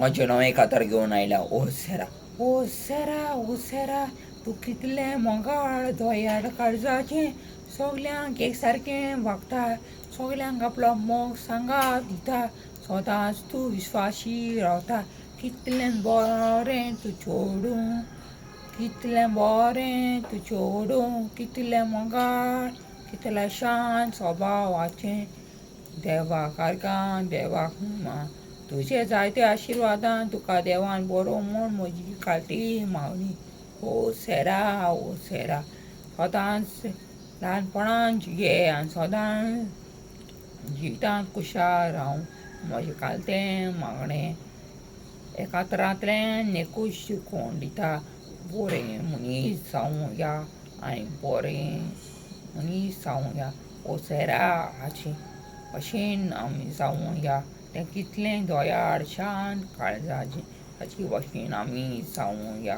म्हजें नवें कातर घेवन आयला. ओ सेरा, ओ सेरा, ओ सेरा, तूं कितलें मोगाळ दोयाड काळजाचें, सगल्यांक एक सारकें वागता, सगल्यांक आपलो मोग सांगात दिता, सदांच तूं विस्वाशी रावता. कितलें बरें तूं चोडूं, कितलें बरें तूं चोडूं, कितलें मोगाळ, कितलें शांत स्वभावाचें. देवाक आर्गां, देवाक महिमा, तुजे जायते आशिर्वादान तुका देवान बरो म्हूण म्हजी काळटी मागणी. ओ सेरा, ओ सेरा, सदांच ल्हानपणान जिये आनी सदांच जिवितांत खुशाल रावं म्हजें कालतें मागणें. हे कातरांतल्यान नेकूच शिकोवन दिता, बरें मनीस जावं या आनी बरें मनीस जावं या. ओ सेरा हाचे भाशेन आमी जावं या. तें कितलें दोयाड शांत काळजाचें, हाचे भाशेन आमी जावं या.